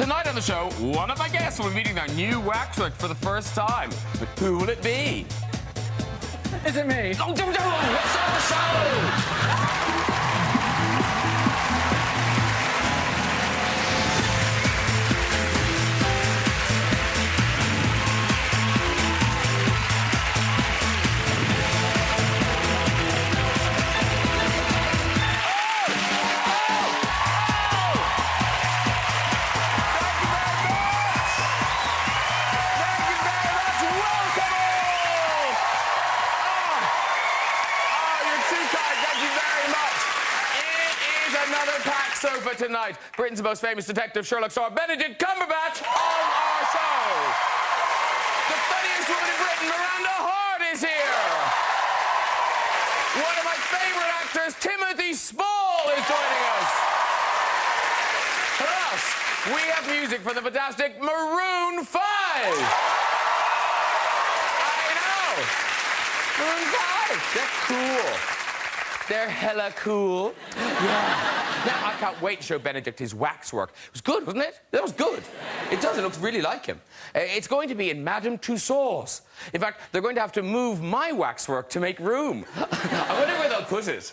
Tonight on the show, one of my guests will be meeting their new waxwork for the first time. But who will it be? Is it me? Oh, what's on the show? Sofa tonight, Britain's most famous detective, Sherlock star Benedict Cumberbatch on our show. The funniest woman in Britain, Miranda Hart, is here. One of my favourite actors, Timothy Spall, is joining us. Plus, we have music from the fantastic Maroon 5. I know. Maroon 5. They're cool. They're hella cool. Yeah. Now, I can't wait to show Benedict his waxwork. It was good, wasn't it? That was good. It does. It looks really like him. It's going to be in Madame Tussauds. In fact, they're going to have to move my waxwork to make room. I wonder where they'll put it.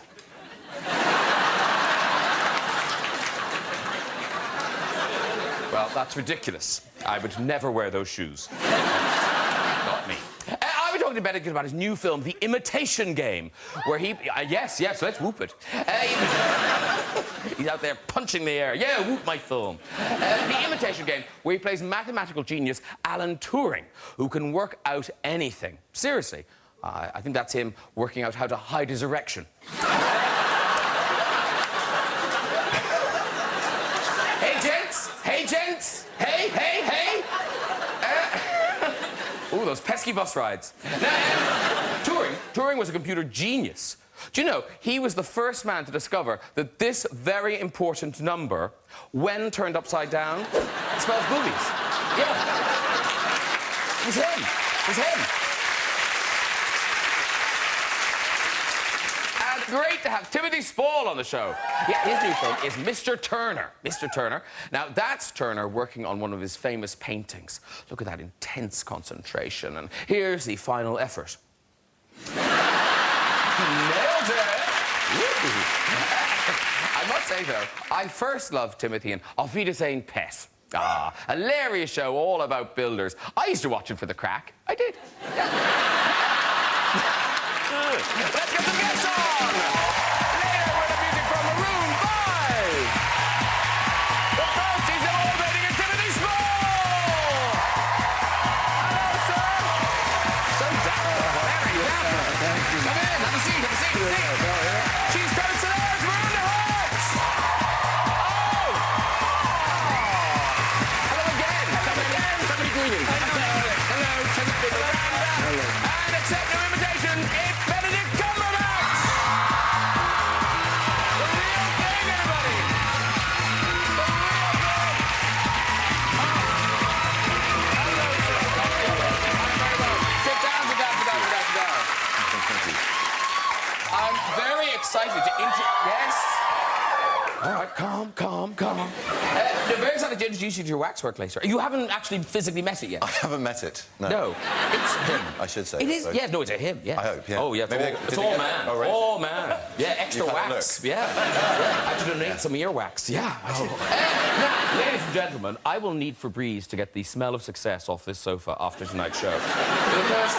Well, that's ridiculous. I would never wear those shoes. Not me. I was talking to Benedict about his new film, The Imitation Game, where he... yes, let's whoop it. He's out there punching the air. Yeah, whoop my film. The Imitation Game, where he plays mathematical genius Alan Turing, who can work out anything. Seriously. I think that's him working out how to hide his erection. Hey, gents! Hey, gents! Hey! Ooh, those pesky bus rides. Now, Turing was a computer genius. Do you know, he was the first man to discover that this very important number, when turned upside down, spells boobies. Yeah. It was him. It was him. And great to have Timothy Spall on the show. Yeah, his new film is Mr. Turner. Mr. Turner. Now, that's Turner working on one of his famous paintings. Look at that intense concentration. And here's the final effort. Nailed it! I must say, though, I first loved Timothy in Auf Wiedersehen, Pet. Hilarious show all about builders. I used to watch it for the crack. I did. Yeah. Let's get some guests on! Later with the music from Maroon 5! The first is the all-rating of Timothy Spall! Hello, sir! So dapper. Very dapper. Thank you. Come in, have a seat, have a seat, have a seat. She's Coast and Ours, Miranda Hart! Oh! Hello again. Somebody greeting. Hello, Timothy Miranda. Hello. And accept no invitation, it's Benedict Cumberbatch! The real thing, everybody! The real thing! Hello, sir. I'm very well. Sit down. I'm very excited to yes. All right, calm. They're very excited to introduce you to your waxwork later. You haven't actually physically met it yet. I haven't met it. No. No. It's him. I should say. It is. So. Yeah. No, it's a him. Yeah. I hope. Yeah. Oh yeah. It's all man. Oh, right. All man. Yeah. Extra wax. Yeah. I had to donate some earwax. Yeah. Now, ladies and gentlemen, I will need Febreze to get the smell of success off this sofa after tonight's show. Because,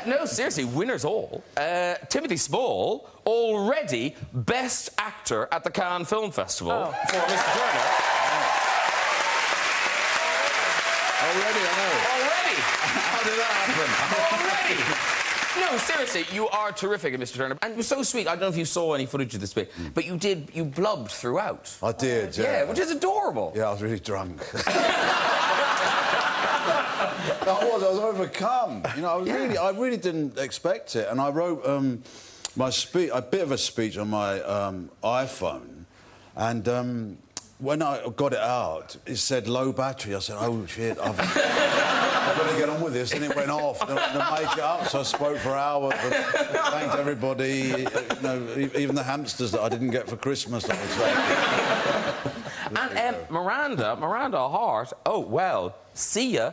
no, seriously, winners all. Timothy Spall, already Best Actor at the Cannes Film Festival for Mr. Turner. Already, I know. Already? How did that happen? Already? No, seriously, you are terrific at Mr. Turner. And it was so sweet. I don't know if you saw any footage of this bit, but you blubbed throughout. I did, yeah. Yeah, which is adorable. Yeah, I was really drunk. I was overcome. You know, I really didn't expect it. And I wrote a bit of a speech on my iPhone. And when I got it out, it said low battery. I said, oh, shit, I've got to get on with this. And it went off to make it up. So I spoke for hours and thanked everybody, you know, even the hamsters that I didn't get for Christmas. I would say. And Miranda Hart, oh, well, see ya.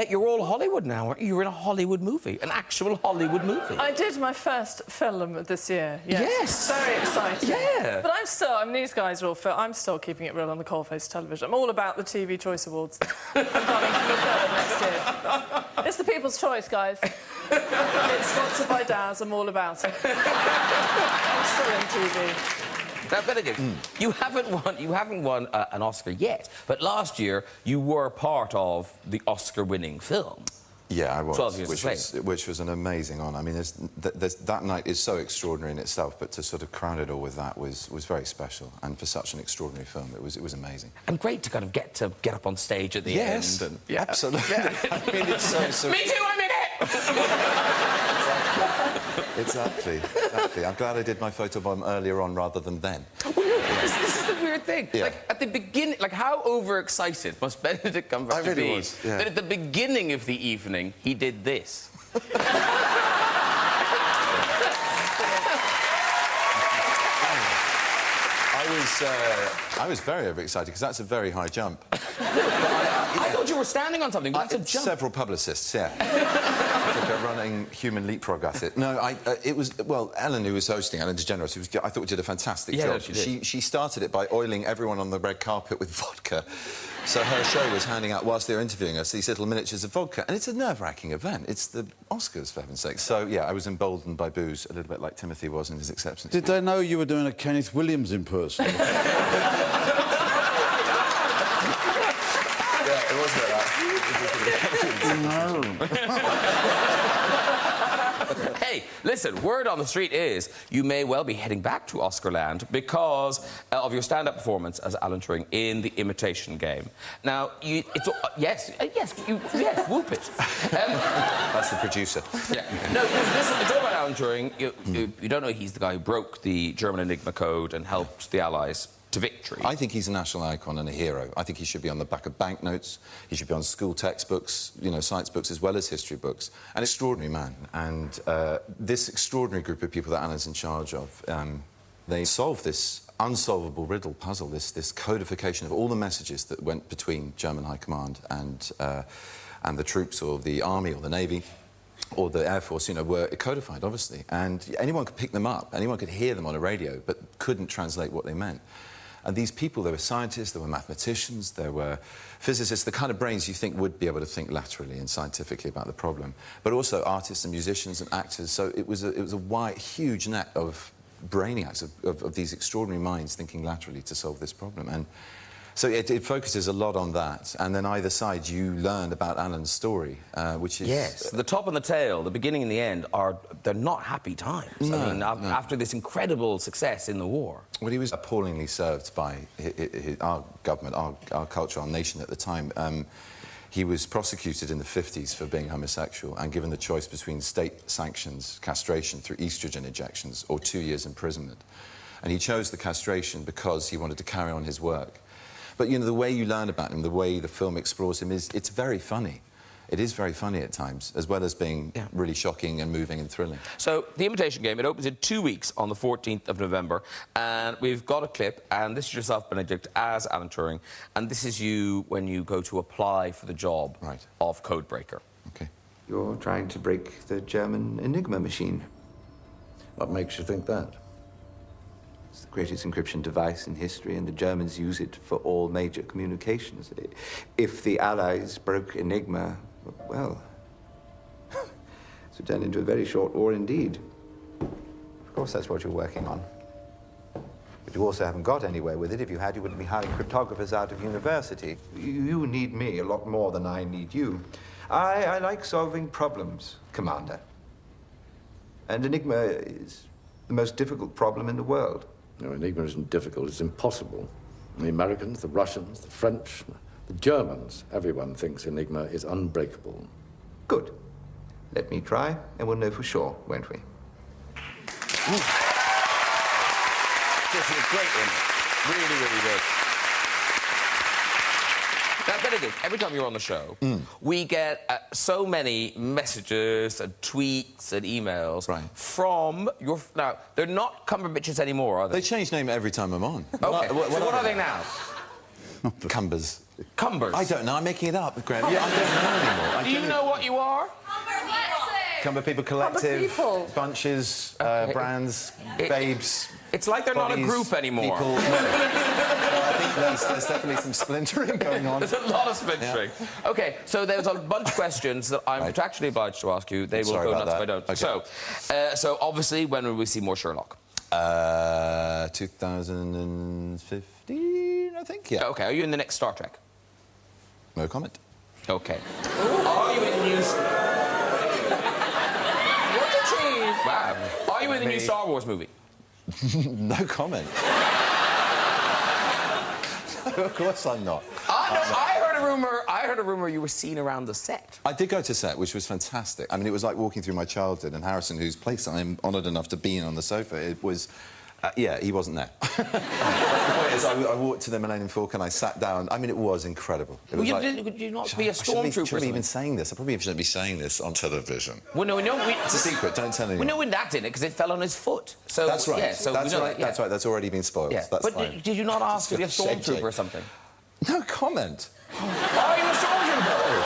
You're all Hollywood now, aren't you? You're in a Hollywood movie, an actual Hollywood movie. I did my first film this year, yes. Yes. Very exciting. Yeah. But these guys are all... I'm still keeping it real on the coalface television. I'm all about the TV Choice Awards. I'm coming for the third next year. It's the people's choice, guys. It's sponsored by Daz. I'm all about it. I'm still in TV. Now, Benedict, you haven't won an Oscar yet, but last year you were part of the Oscar-winning film. Yeah, I was, 12 Years which was an amazing honour. I mean, that night is so extraordinary in itself, but to sort of crown it all with that was very special, and for such an extraordinary film, it was amazing. And great to kind of get up on stage at the end. And, yeah, absolutely. Yeah. I mean, it's so... Me too, I'm in it! Exactly. I'm glad I did my photobomb earlier on rather than then. Well, this is the weird thing. Yeah. Like, at the beginning... Like, how overexcited must Benedict Cumberbatch be that at the beginning of the evening, he did this? I was very overexcited, because that's a very high jump. I thought you were standing on something, but it's a jump. Several publicists, yeah. Like a running human leapfrog at it. No, it was... Well, Ellen, who was hosting, Ellen DeGeneres, I thought did a fantastic job. No, she did. She started it by oiling everyone on the red carpet with vodka. So her show was handing out, whilst they were interviewing us, these little miniatures of vodka. And it's a nerve-wracking event. It's the Oscars, for heaven's sake. So, yeah, I was emboldened by booze, a little bit like Timothy was in his acceptance. Did they know you were doing a Kenneth Williams impersonation? Yeah, it was like that. Hey, listen, word on the street is you may well be heading back to Oscarland because of your stand-up performance as Alan Turing in The Imitation Game. Now, yes, whoop it. That's the producer. Yeah. No, listen, it's all about Alan Turing. You don't know he's the guy who broke the German Enigma code and helped the Allies to victory. I think he's a national icon and a hero. I think he should be on the back of banknotes. He should be on school textbooks, you know, science books, as well as history books. An extraordinary man. And this extraordinary group of people that Alan's in charge of, they solved this unsolvable riddle puzzle, this codification of all the messages that went between German High Command and the troops, or the army, or the navy, or the Air Force, you know, were codified, obviously. And anyone could pick them up, anyone could hear them on a radio, but couldn't translate what they meant. And these people, there were scientists, there were mathematicians, there were physicists, the kind of brains you think would be able to think laterally and scientifically about the problem, but also artists and musicians and actors. So it was a wide, huge net of brainiacs, of these extraordinary minds thinking laterally to solve this problem. And so it focuses a lot on that, and then either side you learn about Alan's story, which is... Yes, the top and the tail, the beginning and the end, they're not happy times. No, I mean, after this incredible success in the war. Well, he was appallingly served by our government, our culture, our nation at the time. He was prosecuted in the 50s for being homosexual and given the choice between state sanctions, castration through estrogen injections, or 2 years imprisonment. And he chose the castration because he wanted to carry on his work. But, you know, the way you learn about him, the way the film explores him, it's very funny. It is very funny at times, as well as being really shocking and moving and thrilling. So, The Imitation Game, it opens in 2 weeks on the 14th of November, and we've got a clip, and this is yourself, Benedict, as Alan Turing, and this is you when you go to apply for the job of Codebreaker. OK. You're trying to break the German Enigma machine. What makes you think that? It's the greatest encryption device in history, and the Germans use it for all major communications. If the Allies broke Enigma, well, this would turn into a very short war indeed. Of course, that's what you're working on. But you also haven't got anywhere with it. If you had, you wouldn't be hiring cryptographers out of university. You need me a lot more than I need you. I like solving problems, Commander. And Enigma is the most difficult problem in the world. No, Enigma isn't difficult, it's impossible. The Americans, the Russians, the French, the Germans, everyone thinks Enigma is unbreakable. Good. Let me try, and we'll know for sure, won't we? This is a great one. Really, really good. Now, Benedict, every time you're on the show, we get so many messages and tweets and emails from your... Now, they're not Cumberbitches anymore, are they? They change name every time I'm on. OK, so what are they now? Cumbers. Cumbers? I don't know, I'm making it up, Graham. Yeah, I don't know anymore. Do you know what you are? Cumber People Collective, People. bunches, brands, babes. It's like they're not a group anymore. People. No. I think there's definitely some splintering going on. There's a lot of splintering. Yeah. OK, so there's a bunch of questions that I'm contractually obliged to ask you. They will go nuts if I don't. Okay. So obviously, when will we see more Sherlock? 2015, I think, yeah. OK, are you in the next Star Trek? No comment. OK. Are you in the new... What a cheese! Wow. Are you in the new Star Wars movie? No comment. No, of course I'm not. I heard a rumour you were seen around the set. I did go to set, which was fantastic. I mean, it was like walking through my childhood, and Harrison, whose place I'm honoured enough to be in on the sofa, it was... yeah, he wasn't there. The point is, I walked to the Millennium Falcon, I sat down. I mean, it was incredible. It was would you not be a stormtrooper? I shouldn't be even saying this. I probably shouldn't be saying this on television. Well, no, we know... It's a secret, don't tell anyone. We know when that didn't, because it fell on his foot. So, that's right. Yeah, so that's we know right. that, yeah. That's right. That's already been spoiled. Yeah. That's but fine. Did you not ask to be a stormtrooper or something? No comment. Are you a stormtrooper?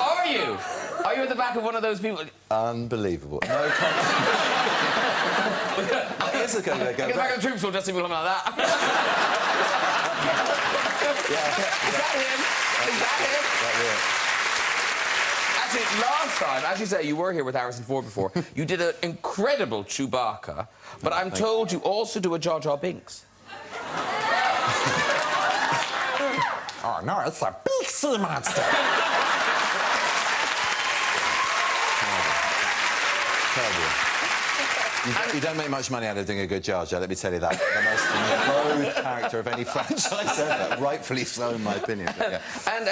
Are you? Are you at the back of one of those people? Unbelievable. No comment. I guess it's going to go Get back of the troops or just something like that. Yeah. Is that him? Is that him? Actually, last time, as you say, you were here with Harrison Ford before. You did an incredible Chewbacca, but I'm told you also do a Jar Jar Binks. Oh, no, it's a big sea monster. Terrible. You don't make much money out of doing a good Jar Jar, let me tell you that. The most loathed character of any franchise ever. Rightfully so, in my opinion. But, yeah. And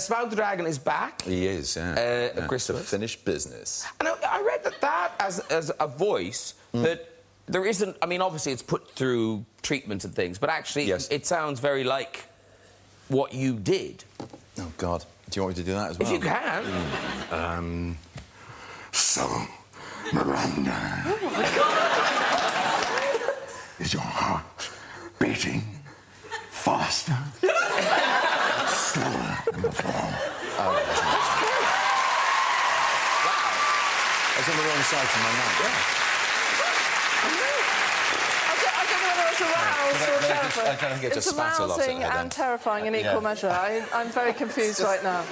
Smaug the Dragon is back. He is, yeah. At Christmas. To finish business. And I read that as a voice, that there isn't... I mean, obviously, it's put through treatment and things, but actually, it sounds very like what you did. Oh, God. Do you want me to do that as well? If you can. So, Miranda. Oh, my God. Is your heart beating faster? Slower than before? Wow. I was on the wrong side from my mouth. I don't know whether it's aroused or terrifying. I don't think it just it's spat a lot at her arousing then. and terrifying in equal measure. I'm very confused right now.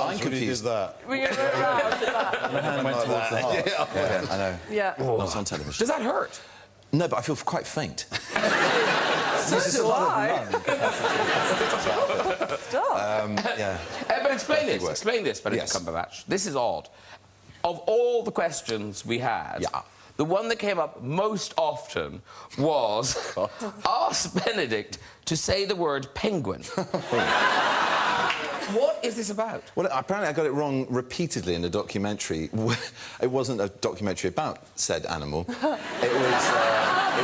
I'm confused. That. We get very aroused at that. My hand went towards the heart. Yeah, I know. Yeah. Not on television. Does that hurt? No, but I feel quite faint. So do I. Stop. Yeah. But explain this. work. Explain this, Benedict Cumberbatch. This is odd. Of all the questions we had, the one that came up most often was ask Benedict to say the word penguin. What is this about? Well, apparently I got it wrong repeatedly in a documentary. It wasn't a documentary about said animal. It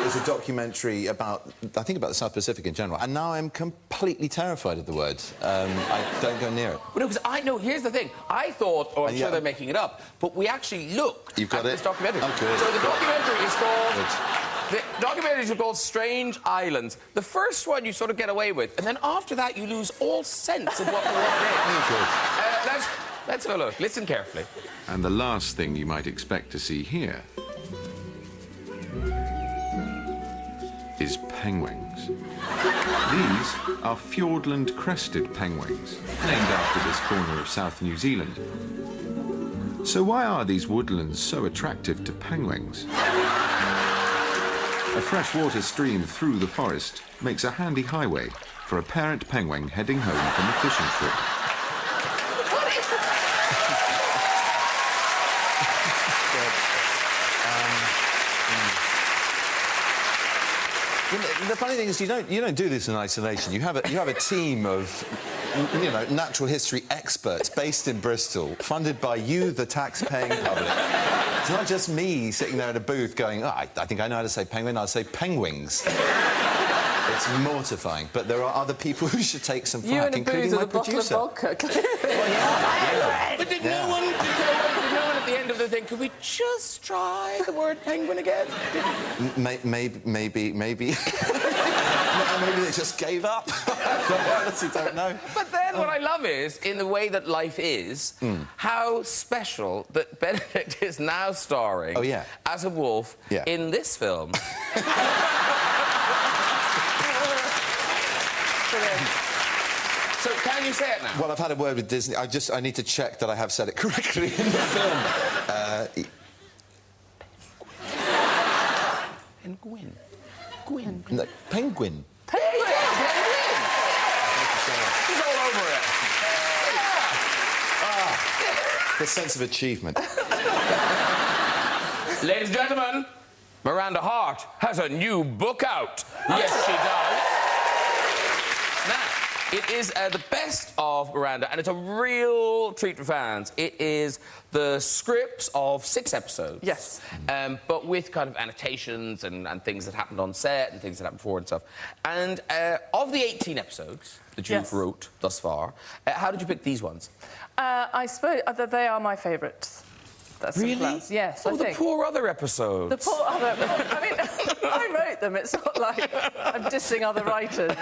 was a documentary about, I think, about the South Pacific in general. And now I'm completely terrified of the word. I don't go near it. Well, no, because I know, here's the thing. I thought, I'm sure they're making it up, but we actually looked You've got at this documentary. Oh, good. So the documentary is called... The documentaries are called Strange Islands. The first one you sort of get away with, and then after that you lose all sense of what the word is. Let's have a look. Listen carefully. And the last thing you might expect to see here is penguins. These are Fiordland crested penguins, named after this corner of South New Zealand. So why are these woodlands so attractive to penguins? A freshwater stream through the forest makes a handy highway for a parent penguin heading home from a fishing trip. The funny thing is, you don't do this in isolation. You have a team of, natural history experts based in Bristol, funded by you, the tax-paying public. It's not just me sitting there in a booth going, I think I know how to say penguin. I'll say penguins. It's mortifying. But there are other people who should take some You flack, and a including booze my with a bottle of producer. vodka, clearly. But did no one at the end of the thing, could we just try the word penguin again? Maybe. Maybe they just gave up. I honestly don't know. But then what I love is, in the way that life is, how special that Benedict is now starring as a wolf in this film. So can you say it now? Well, I've had a word with Disney. I need to check that I have said it correctly in the film. Penguin. No, penguin. Penguin! He's all over it. The sense of achievement. Ladies and gentlemen, Miranda Hart has a new book out. Yes, she does. Now, it is the best of Miranda, and it's a real treat for fans. It is the scripts of 6 episodes. Yes. But with kind of annotations and things that happened on set and things that happened before and stuff. And of the 18 episodes that you've wrote thus far, how did you pick these ones? I suppose that they are my favourites. That's Really? yes, Oh, I think. the poor other episodes. The poor other... I mean, I wrote them. It's not like I'm dissing other writers.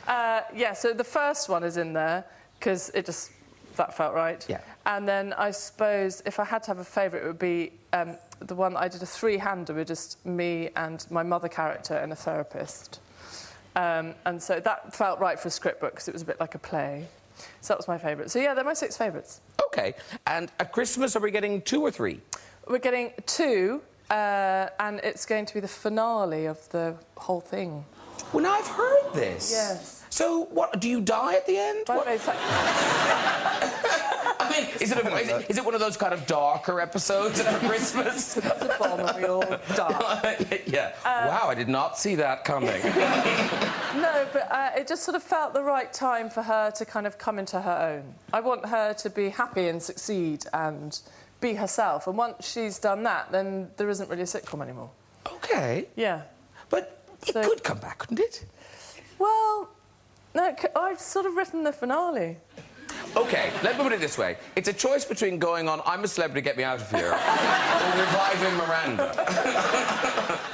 So, so the first one is in there, because that felt right. Yeah. And then I suppose if I had to have a favourite, it would be the one I did a 3-hander with just me and my mother character and a therapist. And so that felt right for a script book, because it was a bit like a play. So that was my favourite. So, yeah, they're my 6 favourites. OK. And at Christmas, are we getting 2 or 3? We're getting 2, and it's going to be the finale of the whole thing. Well, now I've heard this. Yes. So, what, do you die at the end? By the way, it's like... I mean, is it one of those kind of darker episodes for Christmas? It's a bomb and we all die. Yeah. Wow, I did not see that coming. No, but it just sort of felt the right time for her to kind of come into her own. I want her to be happy and succeed and be herself. And once she's done that, then there isn't really a sitcom anymore. OK. Yeah. But it could come back, couldn't it? Well, no, I've sort of written the finale. OK, let me put it this way. It's a choice between going on I'm a Celebrity, Get Me Out of Here, or reviving Miranda.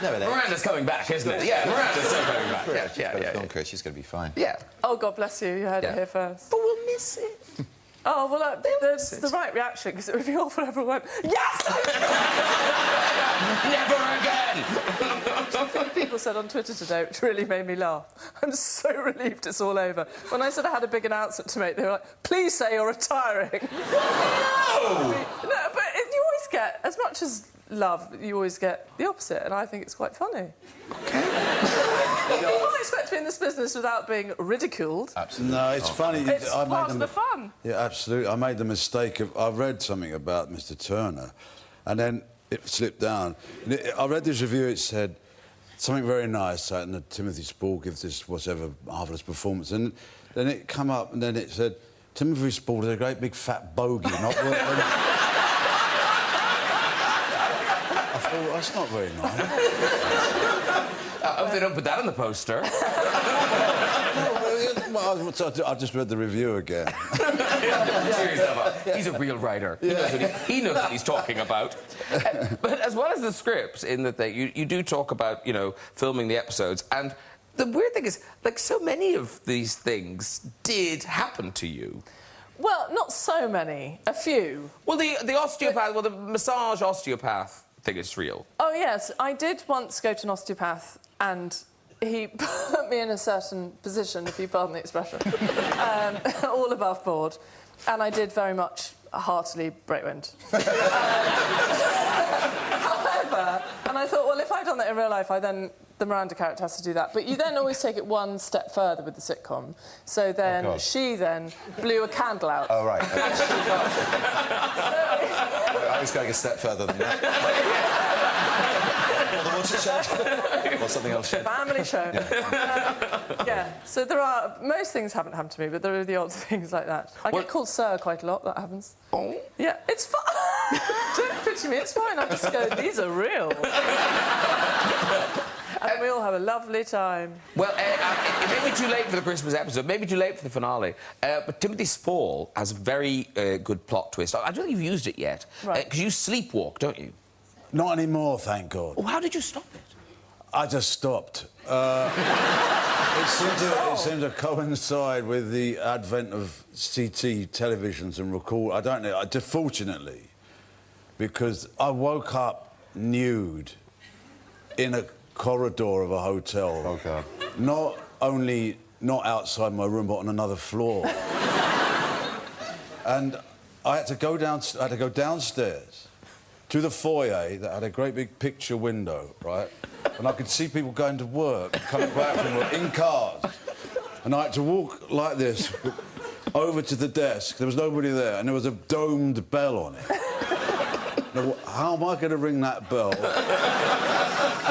Miranda's coming back, isn't it? Yeah, Miranda's still coming back. Yeah. She's going to be fine. Yeah. Oh, God bless you. You heard it here first. But we'll miss it. Oh, well, that's the right reaction, because it would be awful if everyone went, yes! Never again! People said on Twitter today, which really made me laugh. I'm so relieved it's all over. When I said I had a big announcement to make, they were like, please say you're retiring. No! No, but you always get, as much as love, you always get the opposite, and I think it's quite funny. OK. You can't expect to be in this business without being ridiculed. Absolutely. No, it's funny. It's part of the fun. Yeah, absolutely. I made the mistake of... I read something about Mr Turner, and then it slipped down. I read this review, it said something very nice, and that Timothy Spall gives this whatever marvellous performance, and then it come up, and then it said, Timothy Spall is a great big fat bogey, not working... Oh, that's not very nice. I hope they don't put that on the poster. I just read the review again. Seriously, he's a real writer. He knows what he's talking about. But as well as the scripts, in that you do talk about, filming the episodes, and the weird thing is, like, so many of these things did happen to you. Well, not so many. A few. Well, the osteopath, the massage osteopath thing is real. Oh, yes. I did once go to an osteopath, and he put me in a certain position, if you pardon the expression, all above board, and I did very much heartily break wind. However, and I thought, well, if I'd done that in real life, the Miranda character has to do that. But you then always take it one step further with the sitcom. So then she then blew a candle out. Oh, right. Okay. I was going a step further than that. What's it show? Or something else? Family show. So there are... Most things haven't happened to me, but there are the odd things like that. I get called Sir quite a lot. That happens. Oh? Yeah, it's fine. Don't picture me. It's fine. I just go, these are real. And we all have a lovely time. Well, it may be too late for the Christmas episode, maybe too late for the finale, but Timothy Spall has a very good plot twist. I don't think you've used it yet. Right. Because you sleepwalk, don't you? Not anymore, thank God. Oh, how did you stop it? I just stopped. It seemed to coincide with the advent of CT televisions and record. I don't know. Fortunately, because I woke up nude in a corridor of a hotel. Oh, God. Not outside my room, but on another floor. And I had to go downstairs to the foyer that had a great big picture window, right? And I could see people going to work, coming back from work in cars. And I had to walk like this over to the desk. There was nobody there, and there was a domed bell on it. Now, how am I going to ring that bell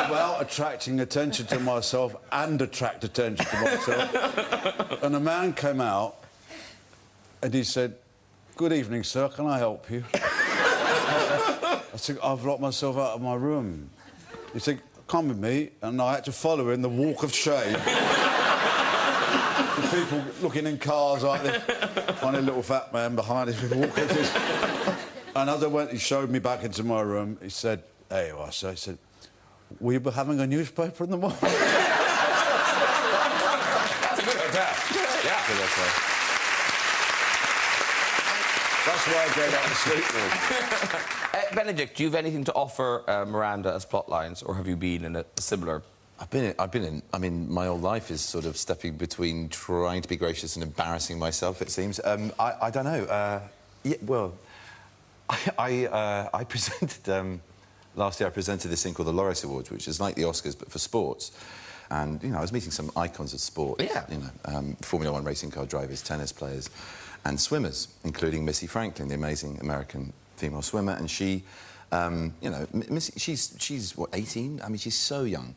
without attracting attention to myself and attract attention to myself? And a man came out, and he said, "Good evening, sir. Can I help you?" I said, "I've locked myself out of my room." He said, "Come with me," and I had to follow him the walk of shame. The people looking in cars like this, on a little fat man behind us, walking this. And as I went, he showed me back into my room. He said, "Hey, I said, will you be having a newspaper in the morning?" That's a good hotel. Yeah. Good hotel. That's why I go down to sleep. Benedict, do you have anything to offer Miranda as plot lines, or have you been in a similar... I've been in... I mean, my whole life is sort of stepping between trying to be gracious and embarrassing myself, it seems. I don't know. Yeah, well, I presented... last year I presented this thing called the Loris Awards, which is like the Oscars, but for sports. And, you know, I was meeting some icons of sport. Yeah. You know, Formula One racing car drivers, tennis players, and swimmers, including Missy Franklin, the amazing American female swimmer. And she, you know, Missy, she's what, 18? I mean, she's so young.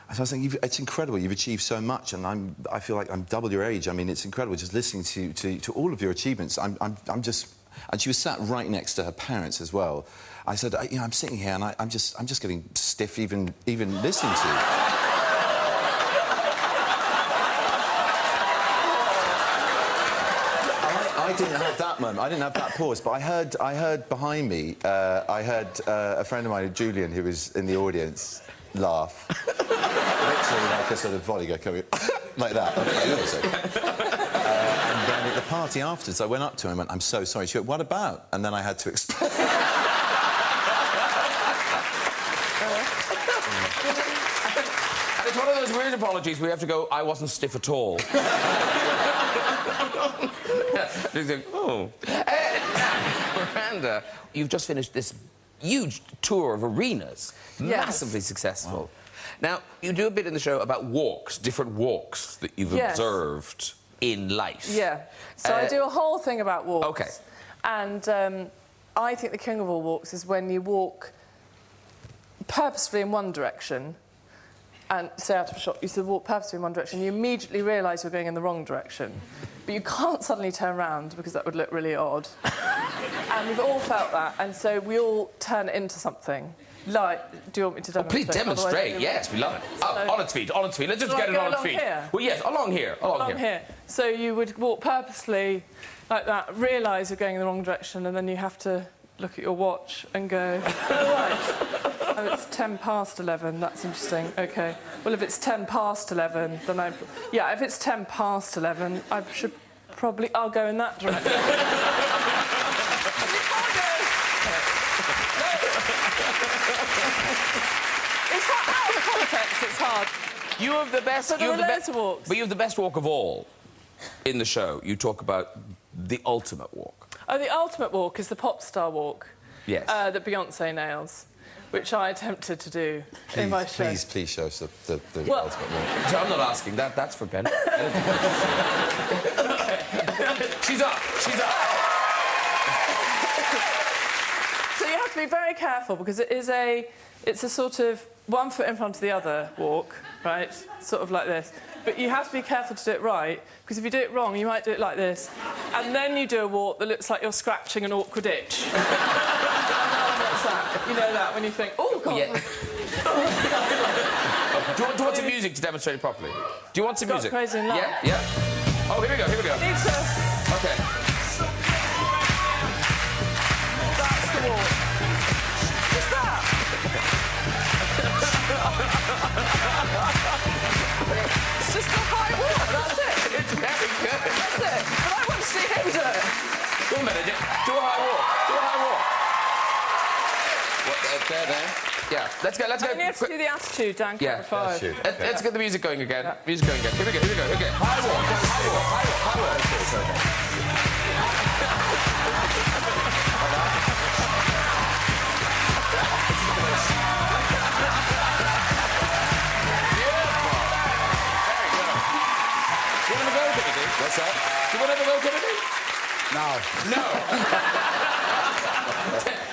And so I was thinking, it's incredible. You've achieved so much, and I feel like I'm double your age. I mean, it's incredible just listening to all of your achievements. I'm just... And she was sat right next to her parents as well. I said, you know, I'm sitting here and I'm just getting stiff even listening to you. I didn't have that moment. I didn't have that pause. But I heard behind me. I heard a friend of mine, Julian, who was in the audience, laugh. Literally like a sort of volley go coming like that. And then at the party afterwards, I went up to him and went, "I'm so sorry." She went, "What about?" And then I had to explain. It's one of those weird apologies where you have to go, "I wasn't stiff at all." Oh. Miranda, you've just finished this huge tour of arenas. Yes. Massively successful. Wow. Now, you do a bit in the show about walks, different walks that you've observed in life. Yeah. So I do a whole thing about walks. OK. And I think the king of all walks is when you walk purposefully in one direction and, say, out of a shot, you sort of walk purposefully in one direction, you immediately realise you're going in the wrong direction. But you can't suddenly turn around because that would look really odd. And we've all felt that, and so we all turn it into something. Like, do you want me to demonstrate? Please demonstrate, yes, we love it. Oh, on its feet, on its feet. Let's just get it on its feet. Here? Well, yes, along here. So you would walk purposely like that, realise you're going in the wrong direction, and then you have to look at your watch and go, "Oh, right. Oh, it's 11:10. That's interesting. OK. Well, if it's 11:10, then yeah, if it's 11:10, I should probably... I'll go in that direction." It's hard. Out of context, it's hard. You have the best... But there are loads of walks. But you have the best walk of all in the show. You talk about the ultimate walk. Oh, the ultimate walk is the pop star walk. Yes. That Beyoncé nails, which I attempted to do in my show. Please show us the ultimate walk. So I'm not asking. That's for Ben. She's up. She's up. So you have to be very careful because it's a sort of one foot in front of the other walk, right? Sort of like this. But you have to be careful to do it right, because if you do it wrong, you might do it like this, and then you do a walk that looks like you're scratching an awkward itch. What's that? You know that when you think, "Oh God." Yeah. Do you want some music to demonstrate it properly? Do you want some Got music? Crazy in Love. Yeah, yeah. Oh, here we go, here we go. Need to... Okay. That's the walk. What's that? It's just a high walk, that's it. It's very good. That's it. But I want to see him do it. Go on, Benedict. Do a high walk. Do a high walk. What, there. Yeah, let's go. And you have to do the attitude down Yeah, camera 5. Let's get the music going again. Yeah. Music going again. Here we go, here we go. Okay. High walk, high walk, high walk, high walk. Do you want to go, Kennedy? What's that? Do you want to go, Kennedy? No.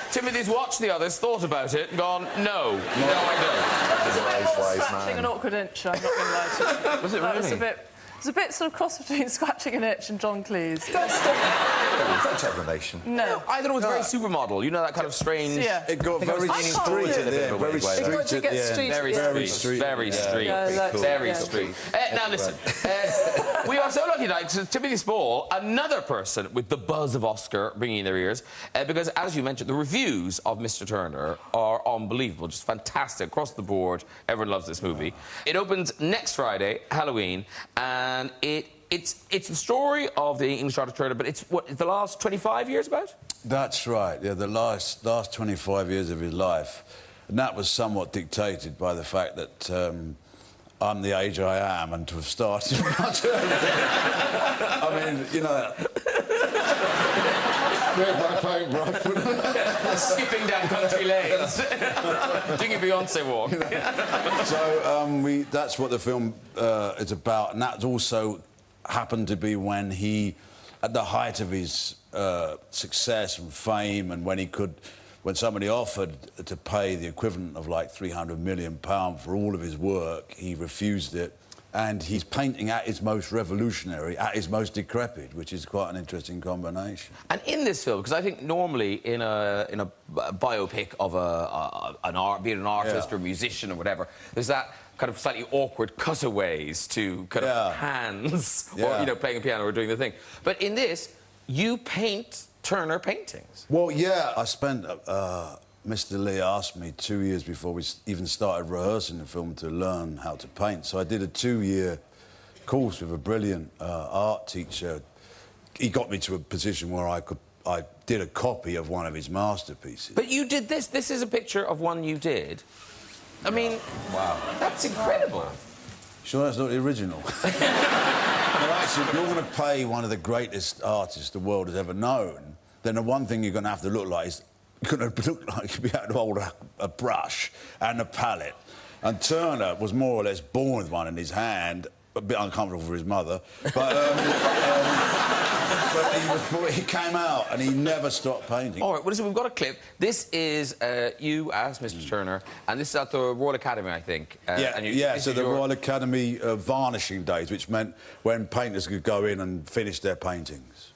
Timothy's watched the others, thought about it, and gone, no, I don't. It's a bit more scratching an awkward itch, I'm not going to lie to you. Was it really? It's a bit sort of cross between scratching an itch and John Cleese. Don't take relation. No. I thought it was very supermodel. You know, that kind of strange... Yeah. It got very I can't street do at it. the end. Very street It got to at get the street end. at Very the end. street. street. Very street. Yeah, that's- Very yeah. street. Now, listen. We are so lucky tonight to Timothy Spall, another person with the buzz of Oscar ringing in their ears, because, as you mentioned, the reviews of Mr. Turner are unbelievable, just fantastic across the board. Everyone loves this movie. It opens next Friday, Halloween, and it's the story of the English artist Turner, but it's the last 25 years about? That's right, yeah, the last 25 years of his life. And that was somewhat dictated by the fact that I'm the age I am and to have started much earlier. I mean, you know... Skipping down country lanes. Doing a Beyonce walk. So that's what the film is about, and that also happened to be when he, at the height of his success and fame, and when somebody offered to pay the equivalent of like £300 million for all of his work, he refused it. And he's painting at his most revolutionary, at his most decrepit, which is quite an interesting combination. And in this film, because I think normally in a biopic of be it an artist or a musician or whatever, there's that kind of slightly awkward cutaways to kind of hands, or playing a piano or doing the thing. But in this, you paint Turner paintings. Well, yeah, I spent. Mr. Lee asked me 2 years before we even started rehearsing the film to learn how to paint. So I did a 2-year course with a brilliant art teacher. He got me to a position where I did a copy of one of his masterpieces. But you did this. This is a picture of one you did. I mean, wow, that's incredible. Sure, that's not the original. Well, actually, if you're going to pay one of the greatest artists the world has ever known, then the one thing you're going to have to look like is going to look like you'd be able to hold a brush and a palette. And Turner was more or less born with one in his hand, a bit uncomfortable for his mother, but he came out and he never stopped painting. All right, well, listen, we've got a clip. This is you as Mr. Turner, and this is at the Royal Academy, I think. So the Royal Academy varnishing days, which meant when painters could go in and finish their paintings.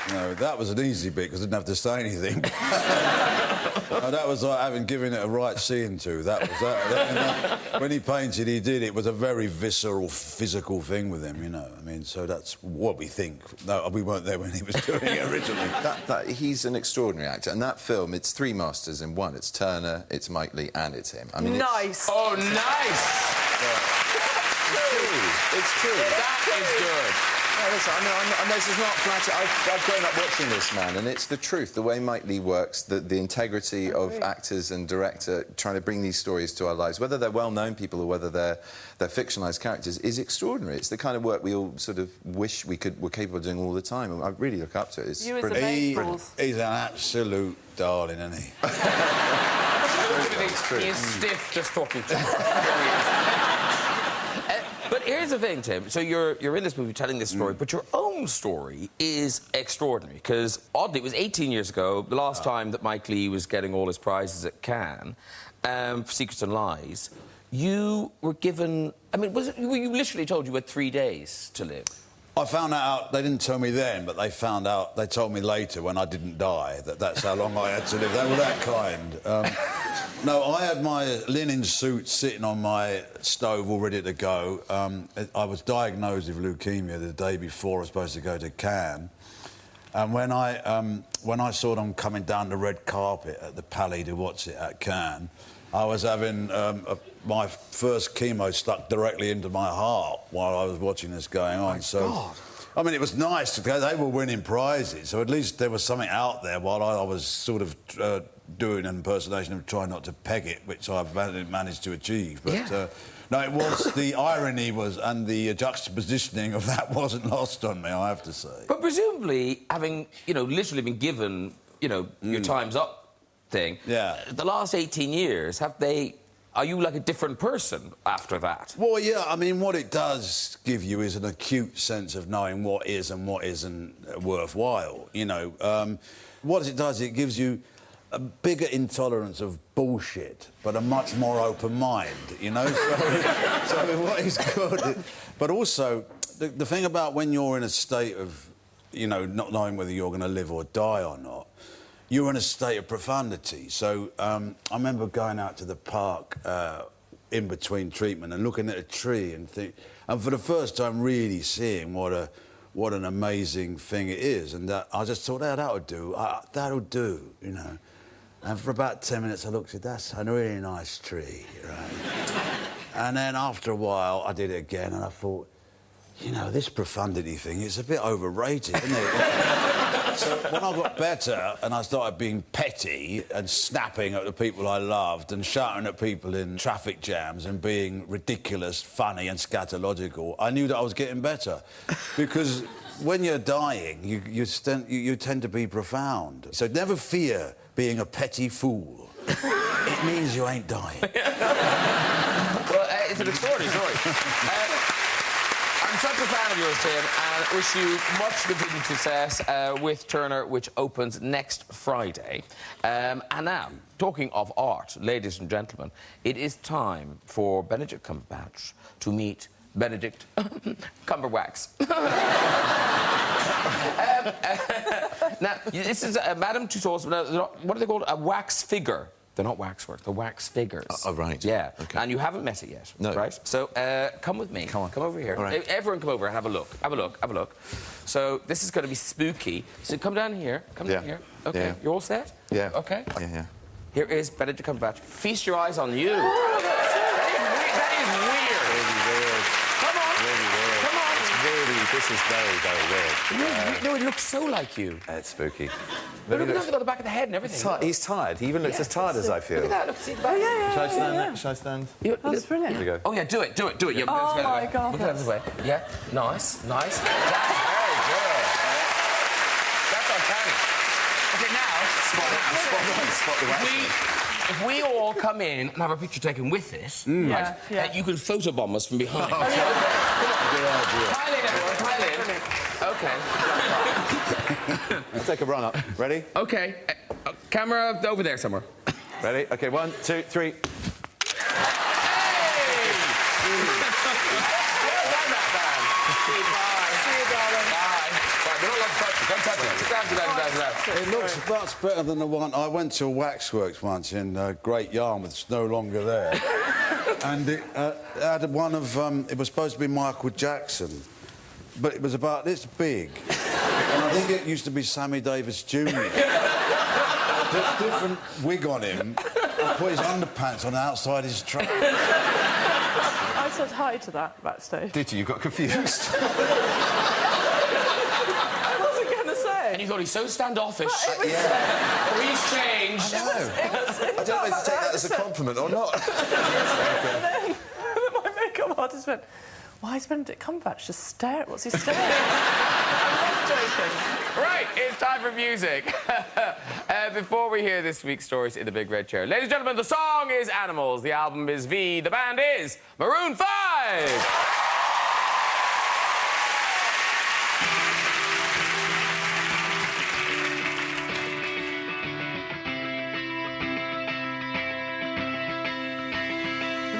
No, that was an easy bit because I didn't have to say anything. No, that was like having given it a right seeing to. That was that. When he painted, it was a very visceral, physical thing with him, you know. I mean, so that's what we think. No, we weren't there when he was doing it originally. He's an extraordinary actor, and that film, it's three masters in one. It's Turner, it's Mike Leigh, and it's him. I mean, nice. Oh, nice. It's true. That is good. Listen, I know this is not flattering. I've grown up watching this, man, and it's the truth. The way Mike Leigh works, the integrity of actors and director trying to bring these stories to our lives, whether they're well-known people or whether they're fictionalised characters, is extraordinary. It's the kind of work we all sort of wish were capable of doing all the time. And I really look up to it. It's You as a brilliant. He's an absolute darling, isn't he? He is stiff just talking to him. But here's the thing, Tim. So you're in this movie telling this story, but your own story is extraordinary because, oddly, it was 18 years ago, the last time that Mike Leigh was getting all his prizes at Cannes for Secrets and Lies. You were given... I mean, were you literally told you had 3 days to live? I found that out. They didn't tell me then, but they found out. They told me later when I didn't die that's how long I had to live. They were that kind. No, I had my linen suit sitting on my stove all ready to go. I was diagnosed with leukemia the day before I was supposed to go to Cannes. And when I saw them coming down the red carpet at the Palais de at Cannes, I was having my first chemo stuck directly into my heart while I was watching this going on. God. I mean, it was nice because they were winning prizes, so at least there was something out there while I was sort of doing an impersonation of trying not to peg it, which I've managed to achieve. But no, it was the irony and the juxtapositioning of that wasn't lost on me, I have to say. But presumably, having literally been given your time's up thing. Yeah. The last 18 years, are you like a different person after that? Well, yeah, I mean, what it does give you is an acute sense of knowing what is and what isn't worthwhile, What it does, it gives you a bigger intolerance of bullshit, but a much more open mind, So what is good... But also, the thing about when you're in a state of, not knowing whether you're going to live or die or not, you're in a state of profundity. So I remember going out to the park in between treatment and looking at a tree and for the first time really seeing what an amazing thing it is. And I just thought, that'll do, And for about 10 minutes I looked at that's a really nice tree, right? And then after a while I did it again and I thought, this profundity thing is a bit overrated, isn't it? So when I got better and I started being petty and snapping at the people I loved and shouting at people in traffic jams and being ridiculous, funny and scatological, I knew that I was getting better. Because when you're dying, you tend to be profound. So never fear being a petty fool. It means you ain't dying. Well, it's an extraordinary story. I'm such a fan of yours, Tim, and wish you much continued success with Turner, which opens next Friday. And now, talking of art, ladies and gentlemen, it is time for Benedict Cumberbatch to meet Benedict Cumberbatch. Now, this is Madame Tussauds. What are they called? A wax figure. They're not waxworks, they're wax figures. Oh, right. Yeah. Okay. And you haven't met it yet, no. Right? So, come with me. Come on. Come over here. All right. Everyone come over and have a look. Have a look. Have a look. So, this is going to be spooky. So, come down here. Come down here. Okay. Yeah. You're all set? Yeah. Okay. Yeah. Here is Benedict Cumberbatch. Feast your eyes on you. Oh, that's That is weird. Really weird. Come on. Really weird. Come on. This is very, very weird. No, it looks so like you. It's spooky. Look at the back of the head and everything. He's tired. He even looks as tired as I feel. Look at that. Look, see the back. Shall I stand? Shall I stand? That's brilliant. Here we go. Oh, yeah, do it. Yeah, Oh, my God. Look at that way. Yeah, nice. That's very good. That's uncanny. Okay, now... Spot the wax. If we all come in and have a picture taken with this, right, you can photobomb us from behind. Good idea. Pile in, everyone, pile in. OK. Let's take a run up. Ready? OK. Camera over there somewhere. Ready? OK, 1, 2, 3. It looks much better than the one... I went to a waxworks once in Great Yarmouth, it's no longer there. And it had one of... it was supposed to be Michael Jackson, but it was about this big. And I think it used to be Sammy Davis Jr. Different wig on him. I put his underpants on outside his truck. I said hi to that backstage. Did you? You got confused? you thought he's so standoffish. Yeah. Oh, he's changed. I don't know if to take that as a compliment or not. And then my makeup artist went, why is Benedict Cumberbatch just stare? What's he staring at? I'm not joking. Right, it's time for music. Before we hear this week's stories in the big red chair, ladies and gentlemen, the song is Animals, the album is V, the band is Maroon 5.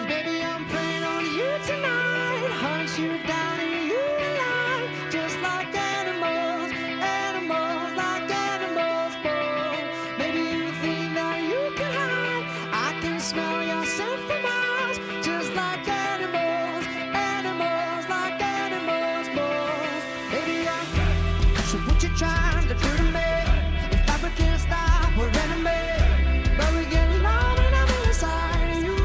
Baby, I'm playing on you tonight. Hunt you down and you alive. Just like animals, animals, like animals, boy. Maybe you think that you can hide. I can smell your scent for miles. Just like animals, animals, like animals, boy. Baby, so what you trying to do to me? If I can't stop, we're enemies. But we get along and I'm inside of you.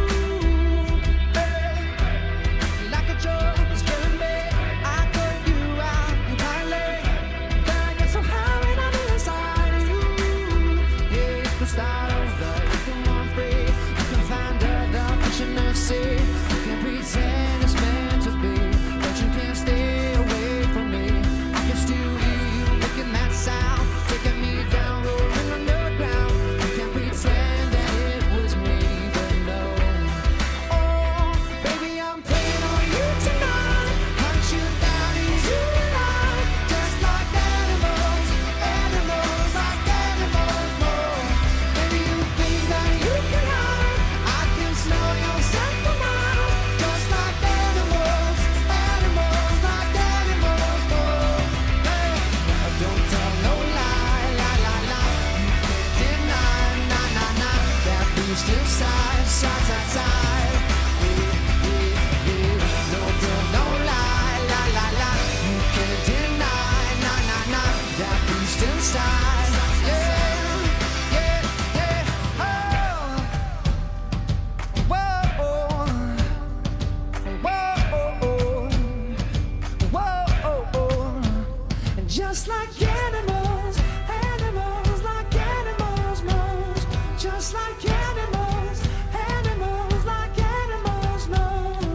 Just like animals, animals, like animals, moles. Just like animals, animals, like animals, moles.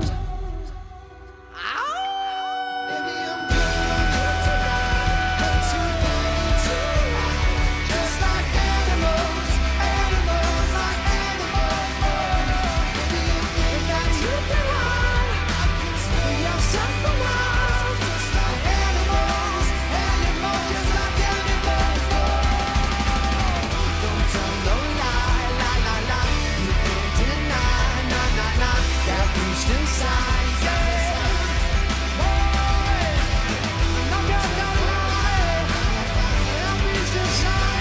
Baby, I'm good tonight. Just like animals, animals, like animals, moles. Baby, you think that you can hide? I can smell your scent for miles. Just like animals, animals, just like animals, don't tell no lie, lie, lie, lie. You can't deny, nah, nah, nah, that beast inside, yeah. Boy, no girl don't lie, that beast inside,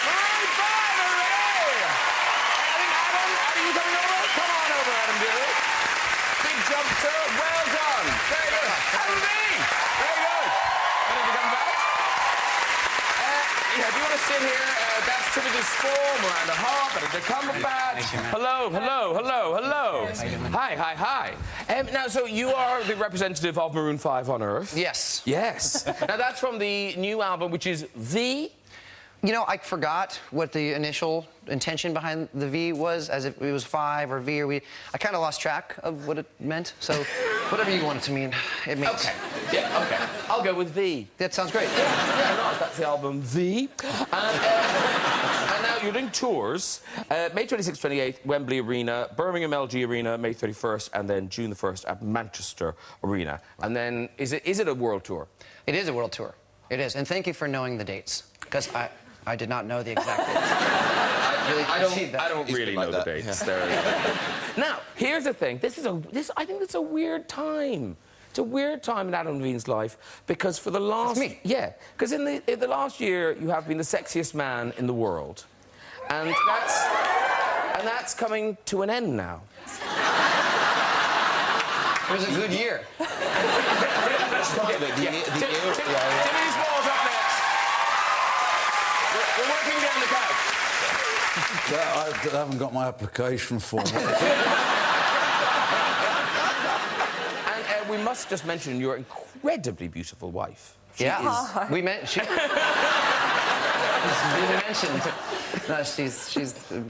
Maroon 5, hooray! Adam, you coming over? Come on over, Adam dearie. Big jump, sir. Well done. Very good. Adam B. Very good. Benedict Cumberbatch. Do you want to sit here? That's Timothy Spall, Miranda Hart, Benedict Cumberbatch. Hello, hello, hello, hello. Hi, hi, hi. Now, so you are the representative of Maroon 5 on Earth. Yes. Yes. Now, that's from the new album, which is V. You know, I forgot what the initial intention behind the V was, as if it was 5 or V or we. I kind of lost track of what it meant. So, whatever you want it to mean, it means. Okay. Yeah, okay. I'll go with V. That sounds great. Yeah, no, that's the album V. And now you're doing tours. May 26th, 28th, Wembley Arena, Birmingham LG Arena, May 31st, and then June the 1st at Manchester Arena. And then, is it a world tour? It is a world tour. It is. And thank you for knowing the dates, because I did not know the exact dates. I really appreciate that. I don't really know the dates. Now, here's the thing. I think it's a weird time. It's a weird time in Adam Levine's life because for the last... That's me. Yeah, because in the last year, you have been the sexiest man in the world. And that's coming to an end now. It was a good year. Timothy Spall's up next. We're working down the couch. I haven't got my application form. And we must just mention your incredibly beautiful wife. She Yeah. is... We met. She mentioned. No,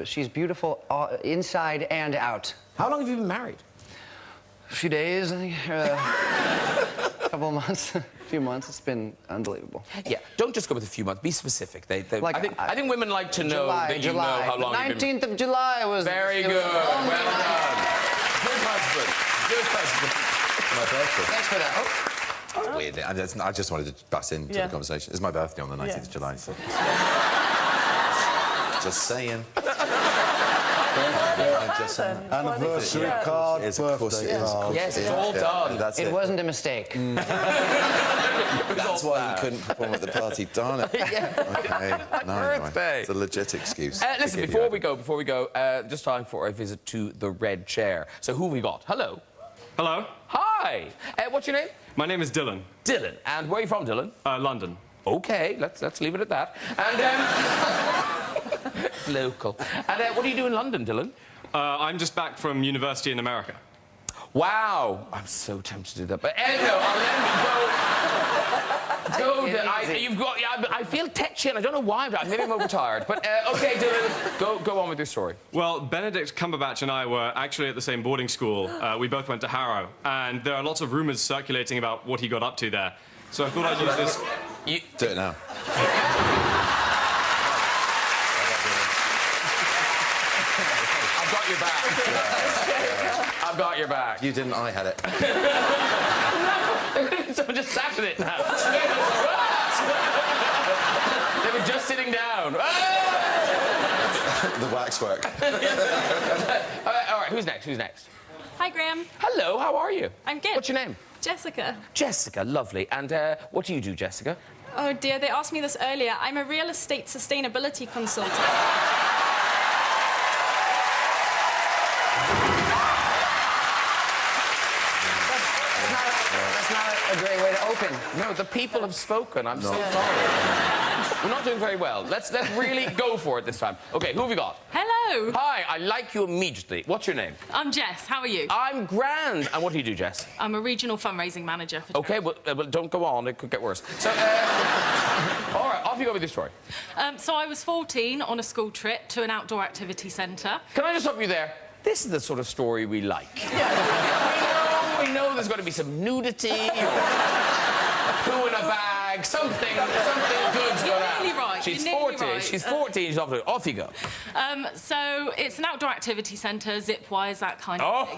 she's beautiful inside and out. How long have you been married? A few days, I think. A couple of months. A few months. It's been unbelievable. Yeah, don't just go with a few months. Be specific. Like, I think women like to know that you know how long you've been... 19th of July was... Very good. Well done. Good husband. Good husband. My birthday. Thanks for that. Oh. Weird. I just wanted to bust into the conversation. It's my birthday on the 19th of July. So. Just saying. Just saying. Anniversary card, It's of course birthday it is. card. Yes, it's all done. That's It wasn't a mistake. That's why you couldn't perform at the party, darn it. Yeah. Okay. No, birthday. It's a legit excuse. Listen, before we go, just time for a visit to the red chair. So who have we got? Hello. Hello. Hi. What's your name? My name is Dylan. Dylan. And where are you from, Dylan? London. Okay, let's leave it at that. And local. And what do you do in London, Dylan? I'm just back from university in America. Wow, I'm so tempted to do that. But no, I'll let you go. You've got. Yeah, I feel tetchy, and I don't know why. But maybe I'm overtired. But okay, Dylan, go on with your story. Well, Benedict Cumberbatch and I were actually at the same boarding school. We both went to Harrow, and there are lots of rumours circulating about what he got up to there. So I thought I'd use this. Do it now. I've got your back. I've got your back. You didn't, I had it. So just sat with it now. They were just sitting down. The waxwork. All right, who's next? Hi, Graham. Hello, how are you? I'm good. What's your name? Jessica. Jessica, lovely. And what do you do, Jessica? Oh, dear, they asked me this earlier. I'm a real estate sustainability consultant. That's not a great way to open. No, the people have spoken. I'm so sorry. We're not doing very well. Let's really go for it this time. Okay, who have we got? Hello. Hi, I like you immediately. What's your name? I'm Jess. How are you? I'm grand. And what do you do, Jess? I'm a regional fundraising manager for... Okay, well, don't go on. It could get worse. So, all right, off you go with your story. So I was 14 on a school trip to an outdoor activity centre. Can I just stop you there? This is the sort of story we like. We know there's going to be some nudity, or a poo in a bag, something good's going to happen. You're nearly right. She's You're nearly 14. right. She's 14. She's off you go. So it's an outdoor activity centre, zip-wise, that kind of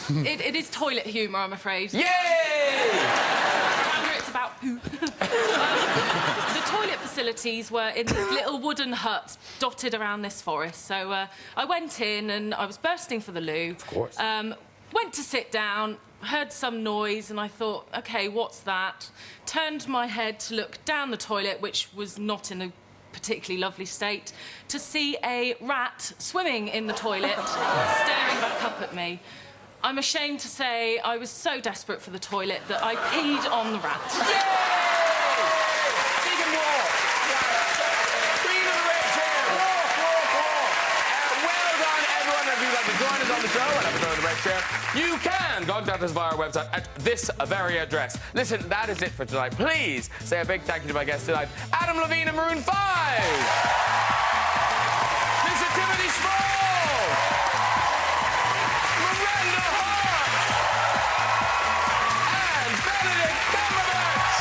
thing. It is toilet humour, I'm afraid. Yay! It's about poo. The toilet facilities were in these little wooden huts dotted around this forest. So I went in and I was bursting for the loo. Of course. Went to sit down, heard some noise, and I thought, OK, what's that? Turned my head to look down the toilet, which was not in a particularly lovely state, to see a rat swimming in the toilet, staring back up at me. I'm ashamed to say I was so desperate for the toilet that I peed on the rat. Yay! Big and walk. Queen of the red chair. Walk. Well done, everyone. If you'd like to join us on the show and have a go in the red chair, you can contact us via our website at this very address. Listen, that is it for tonight. Please say a big thank you to my guests tonight, Adam Levine and Maroon 5. Mr. Timothy Spall. Miranda Hart. And Benedict Cumberbatch.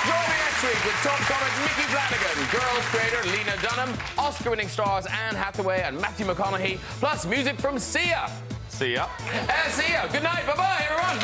Join me next week with top comic Mickey Flanagan, Girls creator Lena Dunham, Oscar-winning stars Anne Hathaway and Matthew McConaughey, plus music from Sia. See ya. See ya. Good night. Bye-bye, everyone.